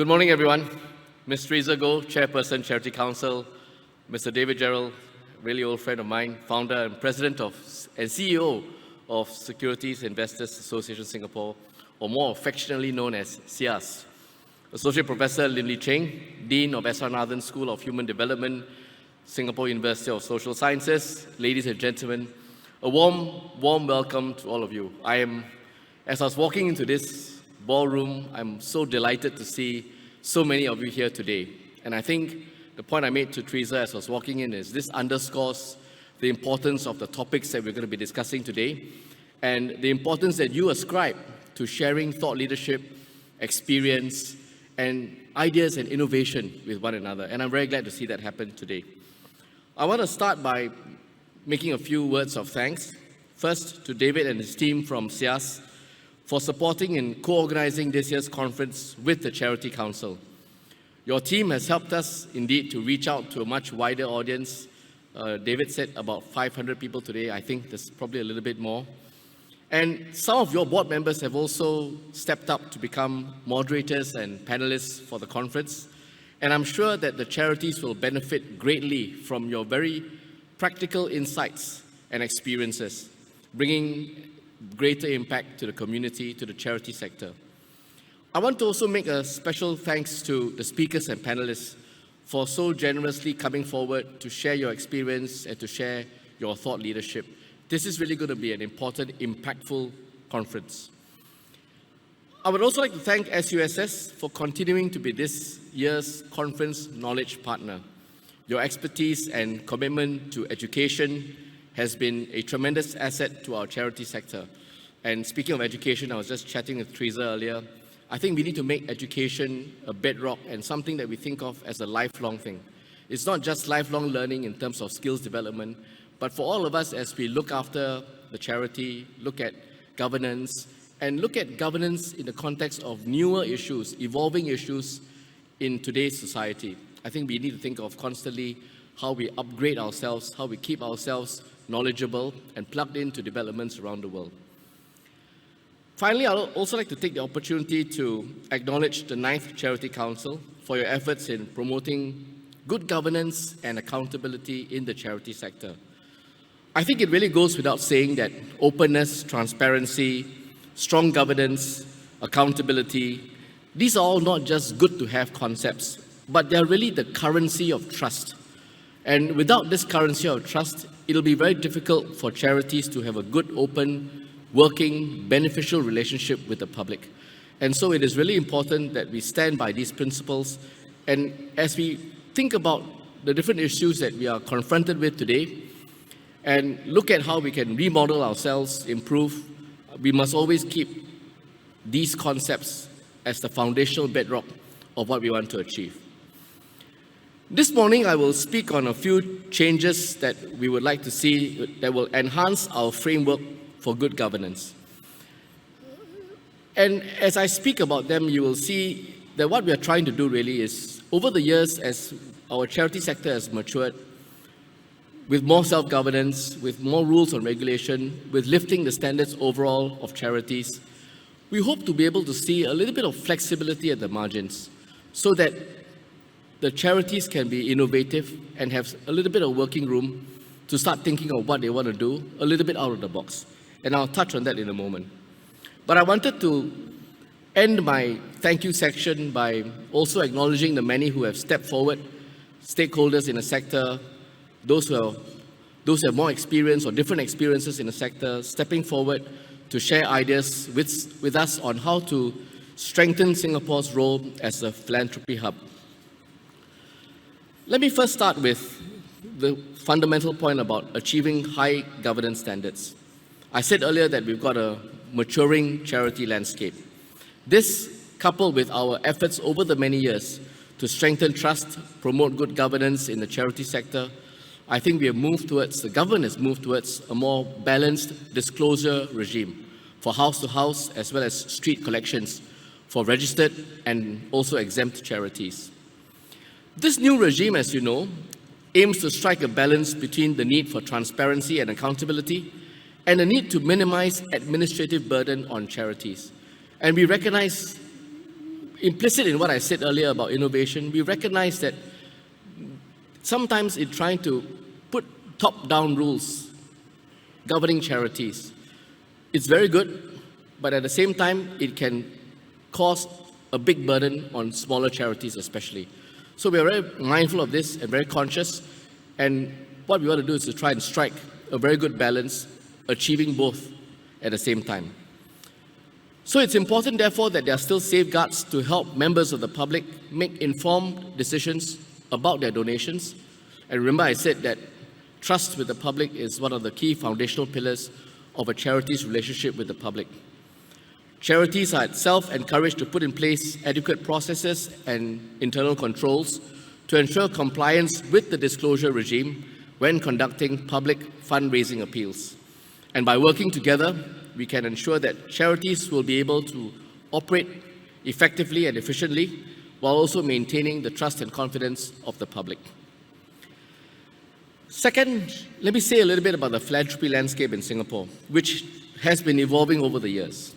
Good morning, everyone. Ms. Teresa Goh, Chairperson, Charity Council, Mr. David Gerald, really old friend of mine, founder and president and CEO of Securities Investors Association Singapore, or more affectionately known as SIAS. Associate Professor Lim Lee Cheng, Dean of S.R. Nathan School of Human Development, Singapore University of Social Sciences. Ladies and gentlemen, a warm welcome to all of you. As I was walking into this ballroom, I'm so delighted to see so many of you here today. And I think the point I made to Teresa as I was walking in is this underscores the importance of the topics that we're going to be discussing today and the importance that you ascribe to sharing thought leadership, experience, and ideas and innovation with one another. And I'm very glad to see that happen today. I want to start by making a few words of thanks. First, to David and his team from SIAS for supporting and co-organizing this year's conference with the Charity Council. Your team has helped us indeed to reach out to a much wider audience. David said about 500 people today. I think there's probably a little bit more. And some of your board members have also stepped up to become moderators and panelists for the conference. And I'm sure that the charities will benefit greatly from your very practical insights and experiences, bringing greater impact to the community, to the charity sector. I want to also make a special thanks to the speakers and panelists for so generously coming forward to share your experience and to share your thought leadership. This is really going to be an important, impactful conference. I would also like to thank SUSS for continuing to be this year's conference knowledge partner. Your expertise and commitment to education has been a tremendous asset to our charity sector. And speaking of education, I was just chatting with Teresa earlier. I think we need to make education a bedrock and something that we think of as a lifelong thing. It's not just lifelong learning in terms of skills development, but for all of us as we look after the charity, look at governance, and look at governance in the context of newer issues, evolving issues in today's society. I think we need to think of constantly how we upgrade ourselves, how we keep ourselves knowledgeable and plugged into developments around the world. Finally, I'd also like to take the opportunity to acknowledge the 9th Charity Council for your efforts in promoting good governance and accountability in the charity sector. I think it really goes without saying that openness, transparency, strong governance, accountability, these are all not just good to have concepts, but they're really the currency of trust. And without this currency of trust, it'll be very difficult for charities to have a good, open, working, beneficial relationship with the public. And so it is really important that we stand by these principles. And as we think about the different issues that we are confronted with today, and look at how we can remodel ourselves, improve, we must always keep these concepts as the foundational bedrock of what we want to achieve. This morning, I will speak on a few changes that we would like to see that will enhance our framework for good governance. And as I speak about them, you will see that what we are trying to do really is, over the years, as our charity sector has matured, with more self-governance, with more rules and regulation, with lifting the standards overall of charities, we hope to be able to see a little bit of flexibility at the margins so that the charities can be innovative and have a little bit of working room to start thinking of what they want to do a little bit out of the box. And I'll touch on that in a moment. But I wanted to end my thank you section by also acknowledging the many who have stepped forward, stakeholders in the sector, those who have more experience or different experiences in the sector, stepping forward to share ideas with us on how to strengthen Singapore's role as a philanthropy hub. Let me first start with the fundamental point about achieving high governance standards. I said earlier that we've got a maturing charity landscape. This, coupled with our efforts over the many years to strengthen trust, promote good governance in the charity sector, I think the government has moved towards a more balanced disclosure regime for house-to-house as well as street collections for registered and also exempt charities. This new regime, as you know, aims to strike a balance between the need for transparency and accountability and the need to minimize administrative burden on charities. And we recognize implicit in what I said earlier about innovation, we recognize that sometimes in trying to put top-down rules governing charities, it's very good, but at the same time, it can cause a big burden on smaller charities especially. So we are very mindful of this and very conscious, and what we want to do is to try and strike a very good balance, achieving both at the same time. So it's important, therefore, that there are still safeguards to help members of the public make informed decisions about their donations. And remember, I said that trust with the public is one of the key foundational pillars of a charity's relationship with the public. Charities are itself encouraged to put in place adequate processes and internal controls to ensure compliance with the disclosure regime when conducting public fundraising appeals. And by working together, we can ensure that charities will be able to operate effectively and efficiently while also maintaining the trust and confidence of the public. Second, let me say a little bit about the philanthropy landscape in Singapore, which has been evolving over the years.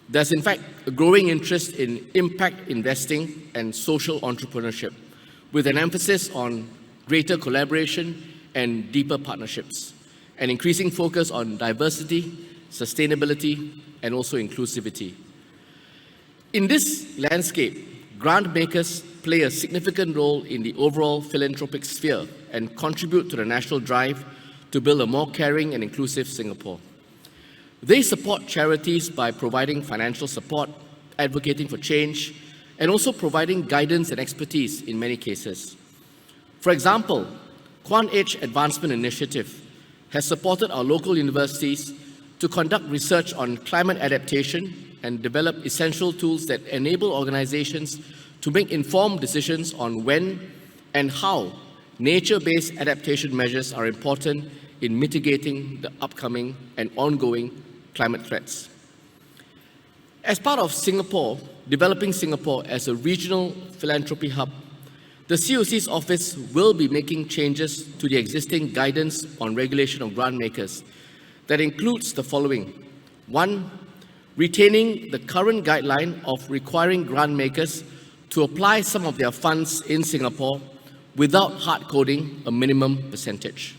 There's in fact a growing interest in impact investing and social entrepreneurship, with an emphasis on greater collaboration and deeper partnerships, an increasing focus on diversity, sustainability, and also inclusivity. In this landscape, grant makers play a significant role in the overall philanthropic sphere and contribute to the national drive to build a more caring and inclusive Singapore. They support charities by providing financial support, advocating for change, and also providing guidance and expertise in many cases. For example, Quant Age Advancement Initiative has supported our local universities to conduct research on climate adaptation and develop essential tools that enable organizations to make informed decisions on when and how nature-based adaptation measures are important in mitigating the upcoming and ongoing climate threats. As part of Singapore, developing Singapore as a regional philanthropy hub, the COC's office will be making changes to the existing guidance on regulation of grant makers. That includes the following. 1, retaining the current guideline of requiring grant makers to apply some of their funds in Singapore without hard-coding a minimum percentage.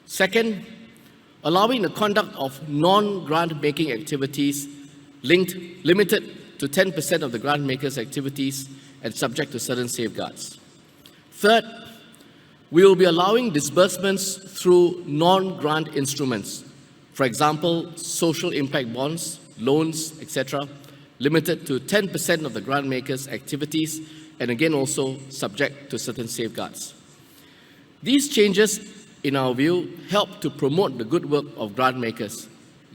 Second, allowing the conduct of non-grant making activities limited to 10% of the grant maker's activities and subject to certain safeguards. Third, we will be allowing disbursements through non-grant instruments, for example, social impact bonds, loans, etc., limited to 10% of the grant maker's activities, and again also subject to certain safeguards. These changes, in our view, help to promote the good work of grant makers,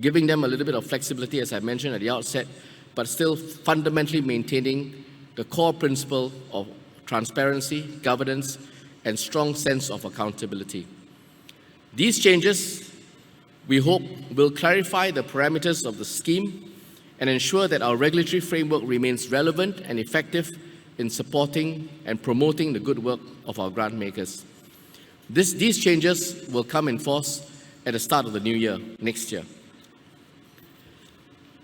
giving them a little bit of flexibility, as I mentioned at the outset, but still fundamentally maintaining the core principle of transparency, governance, and strong sense of accountability. These changes, we hope, will clarify the parameters of the scheme and ensure that our regulatory framework remains relevant and effective in supporting and promoting the good work of our grant makers. These changes will come in force at the start of the new year, next year.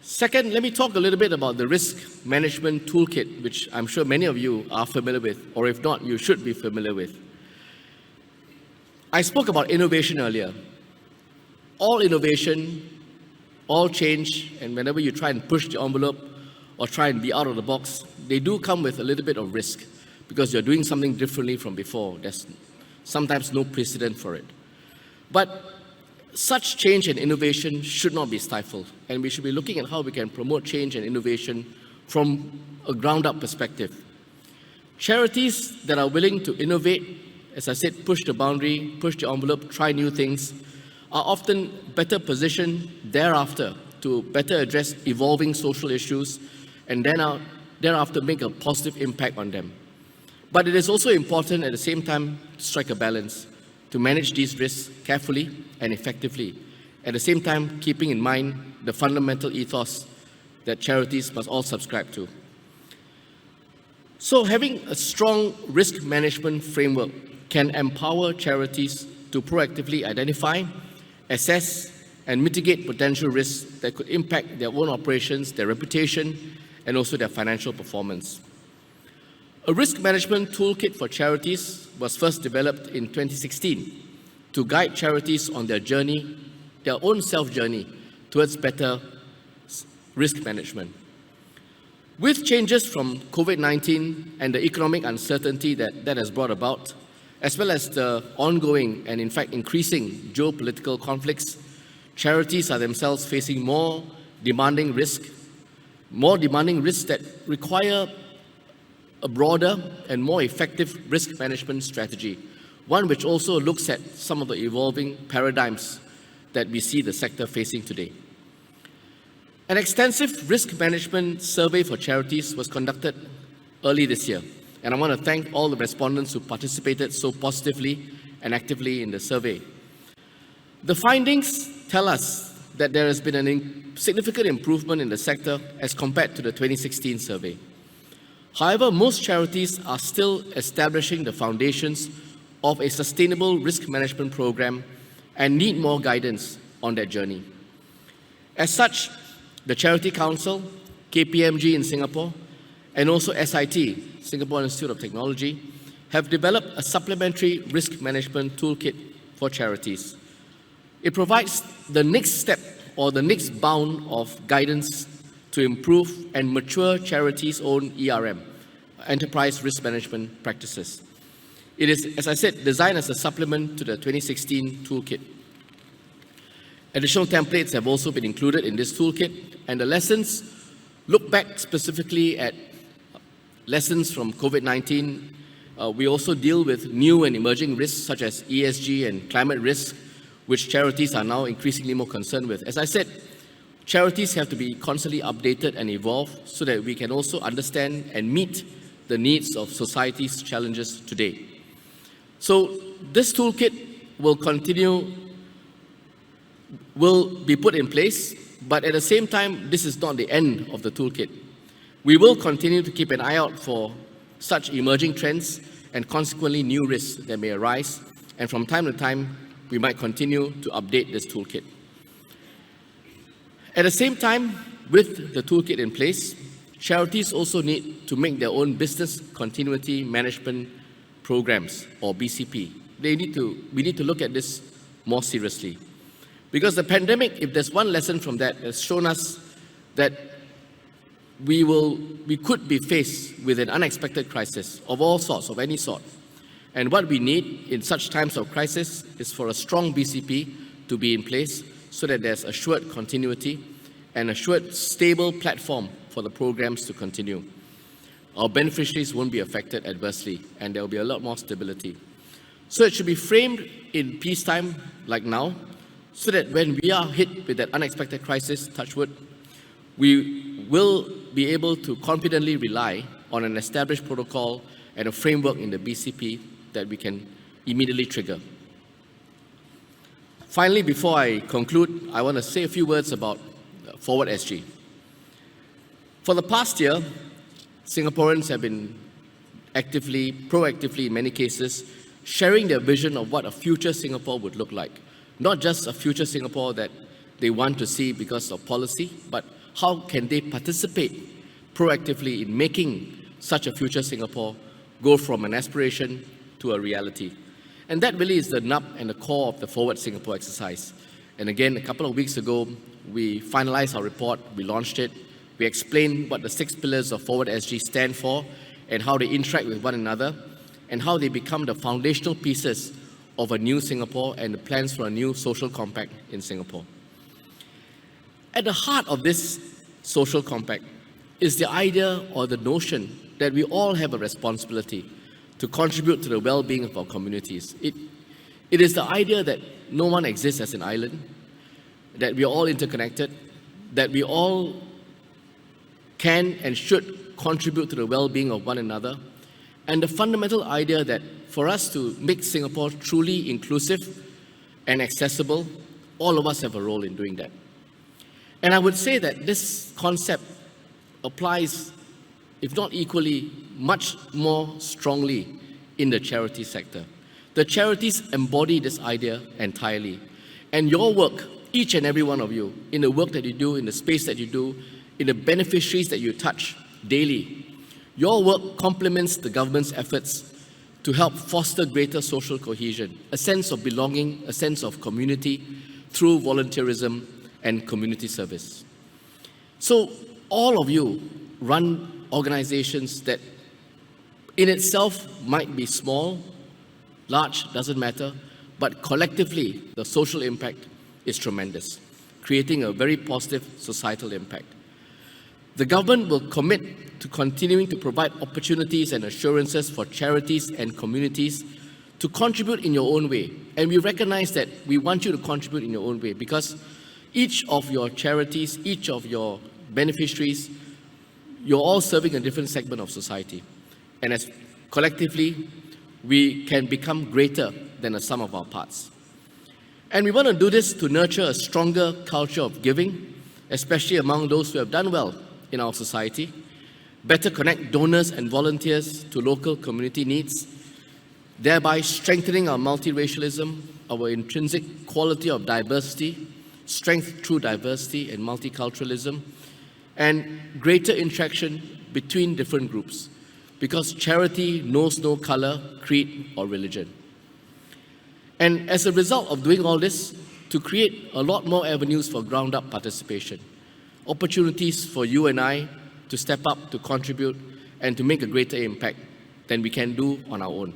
Second, let me talk a little bit about the risk management toolkit, which I'm sure many of you are familiar with, or if not, you should be familiar with. I spoke about innovation earlier. All innovation, all change, and whenever you try and push the envelope or try and be out of the box, they do come with a little bit of risk because you're doing something differently from before. There's sometimes no precedent for it. But such change and innovation should not be stifled, and we should be looking at how we can promote change and innovation from a ground-up perspective. Charities that are willing to innovate, as I said, push the boundary, push the envelope, try new things, are often better positioned thereafter to better address evolving social issues and thereafter make a positive impact on them. But it is also important at the same time to strike a balance, to manage these risks carefully and effectively, at the same time keeping in mind the fundamental ethos that charities must all subscribe to. So having a strong risk management framework can empower charities to proactively identify, assess, and mitigate potential risks that could impact their own operations, their reputation, and also their financial performance. A risk management toolkit for charities was first developed in 2016 to guide charities on their journey, their own self-journey towards better risk management. With changes from COVID-19 and the economic uncertainty that has brought about, as well as the ongoing and in fact increasing geopolitical conflicts, charities are themselves facing more demanding risks that require a broader and more effective risk management strategy, one which also looks at some of the evolving paradigms that we see the sector facing today. An extensive risk management survey for charities was conducted early this year, and I want to thank all the respondents who participated so positively and actively in the survey. The findings tell us that there has been a significant improvement in the sector as compared to the 2016 survey. However, most charities are still establishing the foundations of a sustainable risk management program and need more guidance on their journey. As such, the Charity Council, KPMG in Singapore, and also SIT, Singapore Institute of Technology, have developed a supplementary risk management toolkit for charities. It provides the next step or the next bound of guidance to improve and mature charities' own ERM, enterprise risk management practices. It is, as I said, designed as a supplement to the 2016 toolkit. Additional templates have also been included in this toolkit, and the lessons look back specifically at lessons from COVID-19. We also deal with new and emerging risks such as ESG and climate risk, which charities are now increasingly more concerned with. As I said, charities have to be constantly updated and evolve so that we can also understand and meet the needs of society's challenges today. So this toolkit will be put in place, but at the same time, this is not the end of the toolkit. We will continue to keep an eye out for such emerging trends and consequently new risks that may arise, and from time to time, we might continue to update this toolkit. At the same time, with the toolkit in place, charities also need to make their own business continuity management programs, or BCP. We need to look at this more seriously. Because the pandemic, if there's one lesson from that, has shown us that we could be faced with an unexpected crisis of all sorts, of any sort. And what we need in such times of crisis is for a strong BCP to be in place so that there's assured continuity and assured stable platform for the programs to continue. Our beneficiaries won't be affected adversely, and there will be a lot more stability. So it should be framed in peacetime like now, so that when we are hit with that unexpected crisis, touch wood, we will be able to confidently rely on an established protocol and a framework in the BCP that we can immediately trigger. Finally, before I conclude, I want to say a few words about Forward SG. For the past year, Singaporeans have been proactively in many cases, sharing their vision of what a future Singapore would look like. Not just a future Singapore that they want to see because of policy, but how can they participate proactively in making such a future Singapore go from an aspiration to a reality. And that really is the nub and the core of the Forward Singapore exercise. And again, a couple of weeks ago, we finalized our report, we launched it, we explained what the 6 pillars of Forward SG stand for and how they interact with one another and how they become the foundational pieces of a new Singapore and the plans for a new social compact in Singapore. At the heart of this social compact is the idea or the notion that we all have a responsibility to contribute to the well-being of our communities. It is the idea that no one exists as an island, that we are all interconnected, that we all can and should contribute to the well-being of one another, and the fundamental idea that for us to make Singapore truly inclusive and accessible, all of us have a role in doing that. And I would say that this concept applies, if not equally, much more strongly in the charity sector. The charities embody this idea entirely. And your work, each and every one of you, in the work that you do, in the space that you do, in the beneficiaries that you touch daily. Your work complements the government's efforts to help foster greater social cohesion, a sense of belonging, a sense of community through volunteerism and community service. So all of you run organizations that in itself might be small, large, doesn't matter, but collectively the social impact is tremendous, creating a very positive societal impact. The government will commit to continuing to provide opportunities and assurances for charities and communities to contribute in your own way. And we recognize that we want you to contribute in your own way because each of your charities, each of your beneficiaries, you're all serving a different segment of society. And as collectively, we can become greater than the sum of our parts. And we want to do this to nurture a stronger culture of giving, especially among those who have done well in our society, better connect donors and volunteers to local community needs, thereby strengthening our multiracialism, our intrinsic quality of diversity, strength through diversity and multiculturalism, and greater interaction between different groups, because charity knows no color, creed, or religion. And as a result of doing all this, to create a lot more avenues for ground-up participation, opportunities for you and I to step up, to contribute, and to make a greater impact than we can do on our own.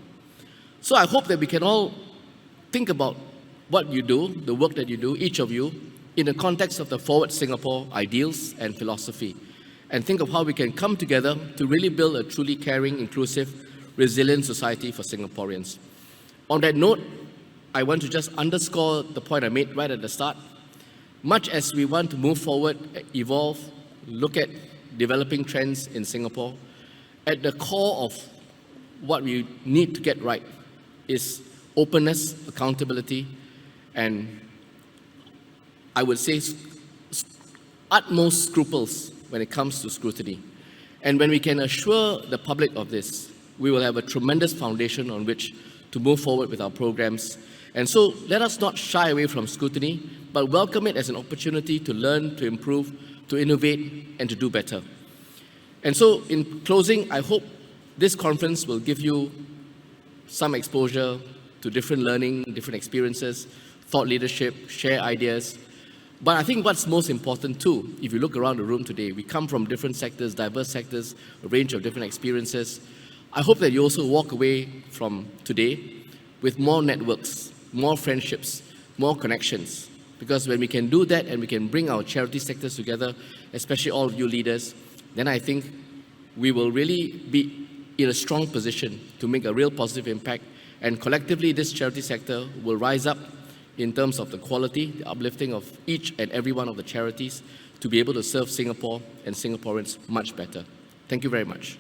So I hope that we can all think about what you do, the work that you do, each of you, in the context of the Forward Singapore ideals and philosophy, and think of how we can come together to really build a truly caring, inclusive, resilient society for Singaporeans. On that note, I want to just underscore the point I made right at the start. Much as we want to move forward, evolve, look at developing trends in Singapore, at the core of what we need to get right is openness, accountability, and I would say utmost scruples when it comes to scrutiny. And when we can assure the public of this, we will have a tremendous foundation on which to move forward with our programs. And so let us not shy away from scrutiny, but welcome it as an opportunity to learn, to improve, to innovate, and to do better. And so in closing, I hope this conference will give you some exposure to different learning, different experiences, thought leadership, share ideas. But I think what's most important too, if you look around the room today, we come from different sectors, diverse sectors, a range of different experiences. I hope that you also walk away from today with more networks, more friendships, more connections. Because when we can do that and we can bring our charity sectors together, especially all of you leaders, then I think we will really be in a strong position to make a real positive impact. And collectively, this charity sector will rise up in terms of the quality, the uplifting of each and every one of the charities to be able to serve Singapore and Singaporeans much better. Thank you very much.